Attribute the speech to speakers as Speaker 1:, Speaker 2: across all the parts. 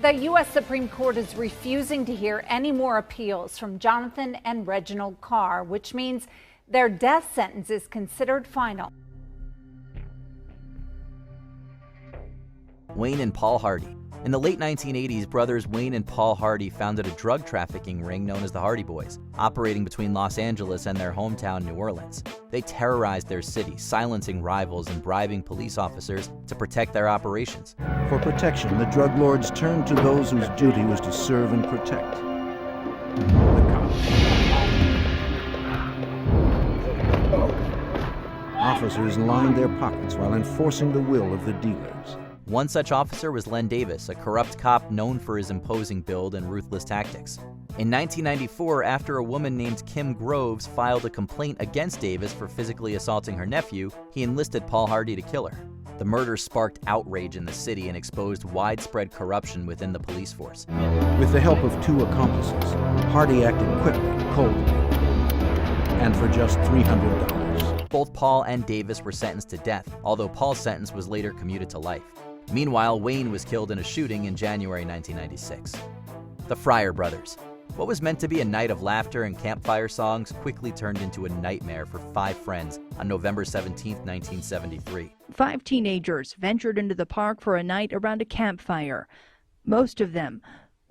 Speaker 1: The U.S. Supreme Court is refusing to hear any more appeals from Jonathan and Reginald Carr, which means their death sentence is considered final.
Speaker 2: Wayne and Paul Hardy. In the late 1980s, brothers Wayne and Paul Hardy founded a drug trafficking ring known as the Hardy Boys, operating between Los Angeles and their hometown, New Orleans. They terrorized their city, silencing rivals and bribing police officers to protect their operations.
Speaker 3: For protection, the drug lords turned to those whose duty was to serve and protect. The cops. Officers lined their pockets while enforcing the will of the dealers.
Speaker 2: One such officer was Len Davis, a corrupt cop known for his imposing build and ruthless tactics. In 1994, after a woman named Kim Groves filed a complaint against Davis for physically assaulting her nephew, he enlisted Paul Hardy to kill her. The murder sparked outrage in the city and exposed widespread corruption within the police force.
Speaker 3: With the help of two accomplices, Hardy acted quickly, coldly, and for just $300.
Speaker 2: Both Paul and Davis were sentenced to death, although Paul's sentence was later commuted to life. Meanwhile, Wayne was killed in a shooting in January 1996. The Fryer Brothers. What was meant to be a night of laughter and campfire songs quickly turned into a nightmare for five friends on November 17, 1973.
Speaker 4: 5 teenagers ventured into the park for a night around a campfire. Most of them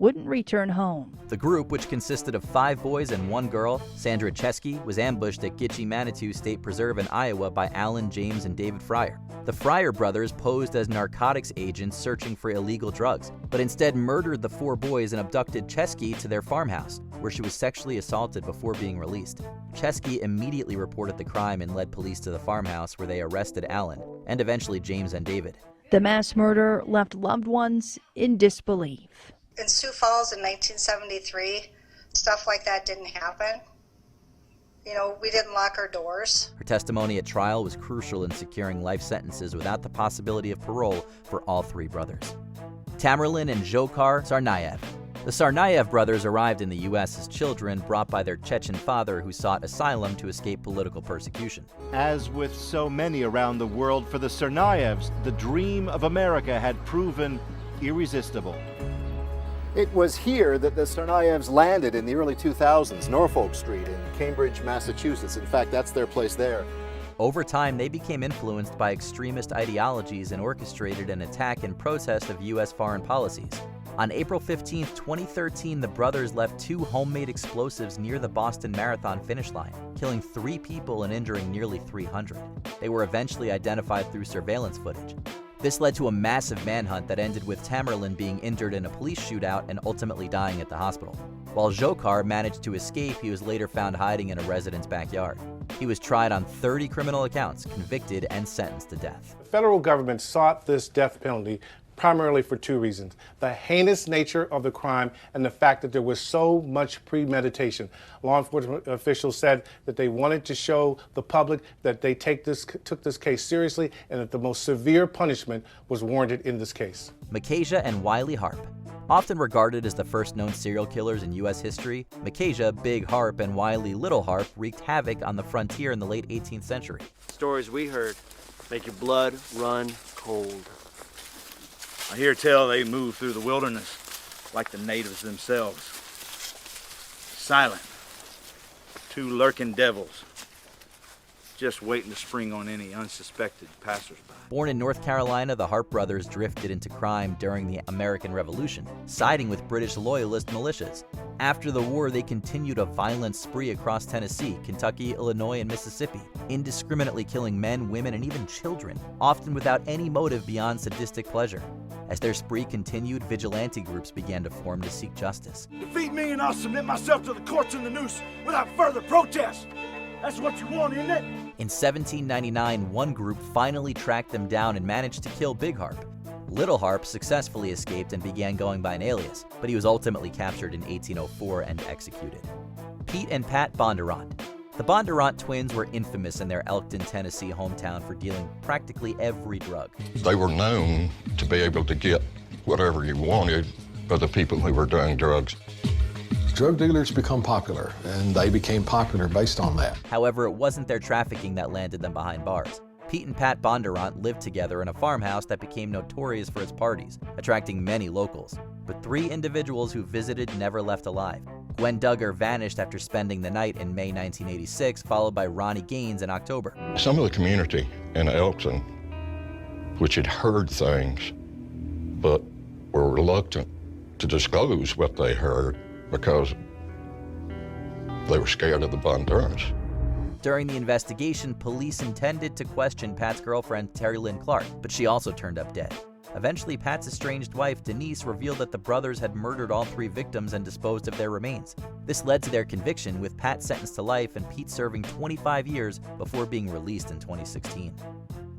Speaker 4: wouldn't return home.
Speaker 2: The group, which consisted of 5 boys and 1 girl, Sandra Chesky, was ambushed at Gitche-Manitou State Preserve in Iowa by Alan, James, and David Fryer. The Fryer brothers posed as narcotics agents searching for illegal drugs, but instead murdered the 4 boys and abducted Chesky to their farmhouse, where she was sexually assaulted before being released. Chesky immediately reported the crime and led police to the farmhouse, where they arrested Alan, and eventually James and David.
Speaker 4: The mass murder left loved ones in disbelief.
Speaker 5: In Sioux Falls in 1973, stuff like that didn't happen. You know, we didn't lock our doors.
Speaker 2: Her testimony at trial was crucial in securing life sentences without the possibility of parole for all 3 brothers. Tamerlan and Dzhokhar Tsarnaev. The Tsarnaev brothers arrived in the U.S. as children brought by their Chechen father, who sought asylum to escape political persecution.
Speaker 6: As with so many around the world, for the Tsarnaevs, the dream of America had proven irresistible.
Speaker 7: It was here that the Tsarnaevs landed in the early 2000s, Norfolk Street in Cambridge, Massachusetts. In fact, that's their place there.
Speaker 2: Over time, they became influenced by extremist ideologies and orchestrated an attack in protest of U.S. foreign policies. On April 15, 2013, the brothers left 2 homemade explosives near the Boston Marathon finish line, killing 3 people and injuring nearly 300. They were eventually identified through surveillance footage. This led to a massive manhunt that ended with Tamerlan being injured in a police shootout and ultimately dying at the hospital. While Dzhokhar managed to escape, he was later found hiding in a resident's backyard. He was tried on 30 criminal accounts, convicted, and sentenced to death.
Speaker 8: The federal government sought this death penalty primarily for 2 reasons: the heinous nature of the crime and the fact that there was so much premeditation. Law enforcement officials said that they wanted to show the public that they took this case seriously and that the most severe punishment was warranted in this case.
Speaker 2: Micajah and Wiley Harp. Often regarded as the first known serial killers in U.S. history, Micajah, Big Harp, and Wiley, Little Harp wreaked havoc on the frontier in the late 18th century.
Speaker 9: Stories we heard make your blood run cold. I hear tell they move through the wilderness like the natives themselves. Silent. 2 lurking devils, just waiting to spring on any unsuspected passersby.
Speaker 2: Born in North Carolina, the Harp brothers drifted into crime during the American Revolution, siding with British loyalist militias. After the war, they continued a violent spree across Tennessee, Kentucky, Illinois, and Mississippi, indiscriminately killing men, women, and even children, often without any motive beyond sadistic pleasure. As their spree continued, vigilante groups began to form to seek justice.
Speaker 10: Defeat me and I'll submit myself to the courts and the noose without further protest. That's what you want, isn't it?
Speaker 2: In 1799, one group finally tracked them down and managed to kill Big Harp. Little Harp successfully escaped and began going by an alias, but he was ultimately captured in 1804 and executed. Pete and Pat Bondurant. The Bondurant twins were infamous in their Elkton, Tennessee hometown for dealing practically every drug.
Speaker 11: They were known to be able to get whatever you wanted for the people who were doing drugs.
Speaker 12: Drug dealers become popular, and they became popular based on that.
Speaker 2: However, it wasn't their trafficking that landed them behind bars. Pete and Pat Bondurant lived together in a farmhouse that became notorious for its parties, attracting many locals. But 3 individuals who visited never left alive. Gwen Duggar vanished after spending the night in May 1986, followed by Ronnie Gaines in October.
Speaker 11: Some of the community in Elkton, which had heard things, but were reluctant to disclose what they heard because they were scared of the Bondurants.
Speaker 2: During the investigation, police intended to question Pat's girlfriend, Terry Lynn Clark, but she also turned up dead. Eventually, Pat's estranged wife, Denise, revealed that the brothers had murdered all 3 victims and disposed of their remains. This led to their conviction, with Pat sentenced to life and Pete serving 25 years before being released in 2016.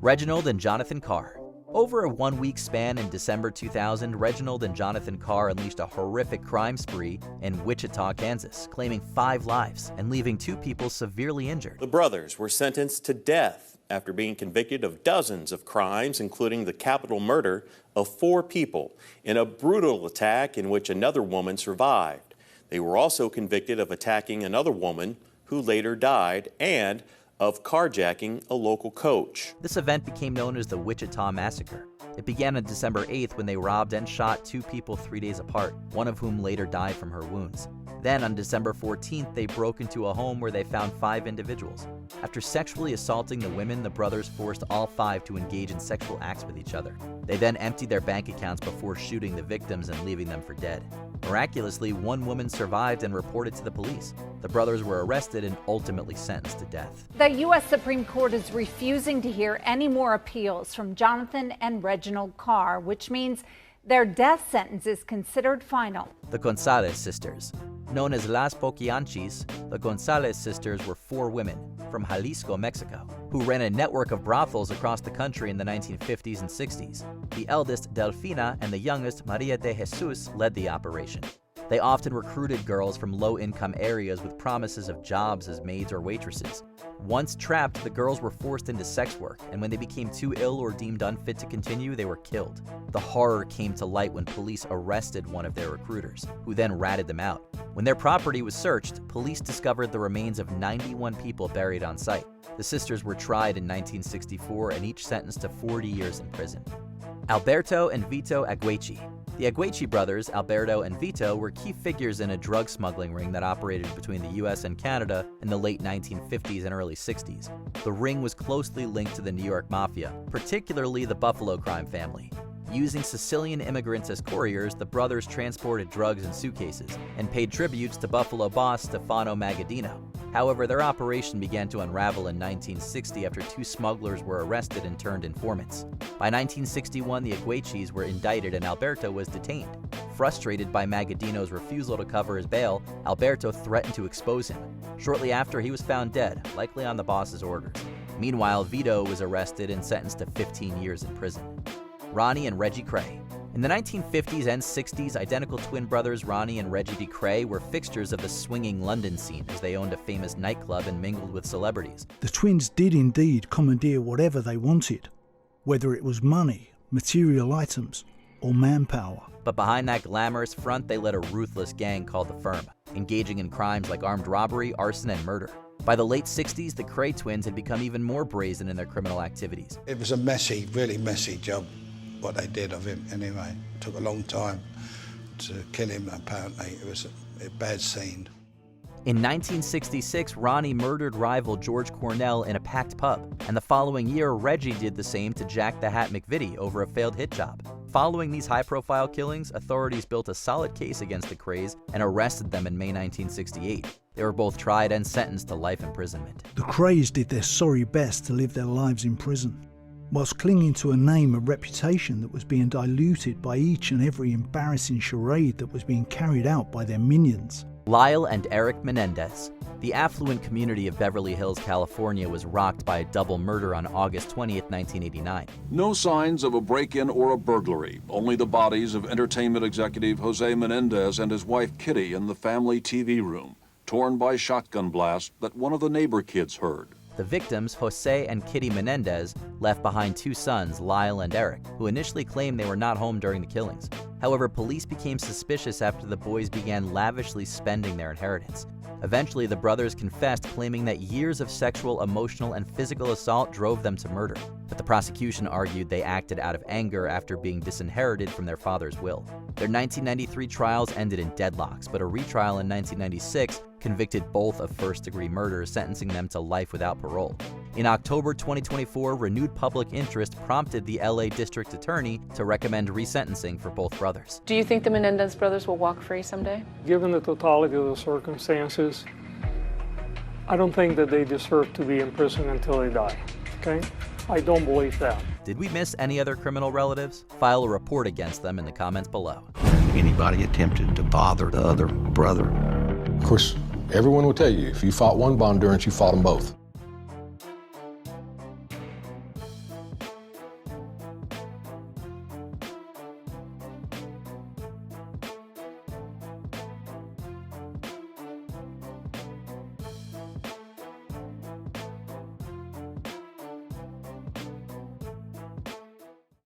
Speaker 2: Reginald and Jonathan Carr. Over a 1-week span in December 2000, Reginald and Jonathan Carr unleashed a horrific crime spree in Wichita, Kansas, claiming 5 lives and leaving 2 people severely injured.
Speaker 13: The brothers were sentenced to death after being convicted of dozens of crimes, including the capital murder of 4 people in a brutal attack in which another woman survived. They were also convicted of attacking another woman who later died and of carjacking a local coach.
Speaker 2: This event became known as the Wichita Massacre. It began on December 8th when they robbed and shot 2 people 3 days apart, one of whom later died from her wounds. Then on December 14th, they broke into a home where they found 5 individuals. After sexually assaulting the women, the brothers forced all 5 to engage in sexual acts with each other. They then emptied their bank accounts before shooting the victims and leaving them for dead. Miraculously, 1 woman survived and reported to the police. The brothers were arrested and ultimately sentenced to death.
Speaker 1: The U.S. Supreme Court is refusing to hear any more appeals from Jonathan and Reginald Carr, which means their death sentence is considered final.
Speaker 2: The Gonzalez sisters. Known as Las Poquianchis, the Gonzalez sisters were 4 women from Jalisco, Mexico, who ran a network of brothels across the country in the 1950s and 60s. The eldest, Delfina, and the youngest, Maria de Jesus, led the operation. They often recruited girls from low-income areas with promises of jobs as maids or waitresses. Once trapped, the girls were forced into sex work, and when they became too ill or deemed unfit to continue, they were killed. The horror came to light when police arrested one of their recruiters, who then ratted them out. When their property was searched, police discovered the remains of 91 people buried on site. The sisters were tried in 1964 and each sentenced to 40 years in prison. Alberto and Vito Aguechi. The Aguechi brothers, Alberto and Vito, were key figures in a drug smuggling ring that operated between the US and Canada in the late 1950s and early 60s. The ring was closely linked to the New York Mafia, particularly the Buffalo crime family. Using Sicilian immigrants as couriers, the brothers transported drugs in suitcases and paid tributes to Buffalo boss Stefano Magaddino. However, their operation began to unravel in 1960 after 2 smugglers were arrested and turned informants. By 1961, the Aguechis were indicted and Alberto was detained. Frustrated by Magaddino's refusal to cover his bail, Alberto threatened to expose him. Shortly after, he was found dead, likely on the boss's orders. Meanwhile, Vito was arrested and sentenced to 15 years in prison. Ronnie and Reggie Kray. In the 1950s and 60s, identical twin brothers Ronnie and Reggie Kray were fixtures of the swinging London scene as they owned a famous nightclub and mingled with celebrities.
Speaker 14: The twins did indeed commandeer whatever they wanted, whether it was money, material items, or manpower.
Speaker 2: But behind that glamorous front, they led a ruthless gang called the Firm, engaging in crimes like armed robbery, arson, and murder. By the late 60s, the Kray Twins had become even more brazen in their criminal activities.
Speaker 15: It was a messy, really messy job, what they did of him anyway. It took a long time to kill him, apparently. It was a bad scene.
Speaker 2: In 1966, Ronnie murdered rival George Cornell in a packed pub, and the following year, Reggie did the same to Jack the Hat McVitie over a failed hit job. Following these high-profile killings, authorities built a solid case against the Krays and arrested them in May 1968. They were both tried and sentenced to life imprisonment.
Speaker 14: The Krays did their sorry best to live their lives in prison, whilst clinging to a name and reputation that was being diluted by each and every embarrassing charade that was being carried out by their minions.
Speaker 2: Lyle and Eric Menendez. The affluent community of Beverly Hills, California was rocked by a double murder on August 20th, 1989.
Speaker 16: No signs of a break-in or a burglary, only the bodies of entertainment executive Jose Menendez and his wife Kitty in the family TV room, torn by shotgun blast that one of the neighbor kids heard.
Speaker 2: The victims, Jose and Kitty Menendez, left behind 2 sons, Lyle and Eric, who initially claimed they were not home during the killings. However, police became suspicious after the boys began lavishly spending their inheritance. Eventually, the brothers confessed, claiming that years of sexual, emotional, and physical assault drove them to murder. But the prosecution argued they acted out of anger after being disinherited from their father's will. Their 1993 trials ended in deadlocks, but a retrial in 1996 convicted both of first-degree murder, sentencing them to life without parole. In October 2024, renewed public interest prompted the LA District Attorney to recommend resentencing for both brothers.
Speaker 17: Do you think the Menendez brothers will walk free someday?
Speaker 18: Given the totality of the circumstances, I don't think that they deserve to be in prison until they die, okay? I don't believe that.
Speaker 2: Did we miss any other criminal relatives? File a report against them in the comments below.
Speaker 3: Anybody attempted to bother the other brother?
Speaker 12: Of course, everyone will tell you, if you fought one bond endurance, you fought them both.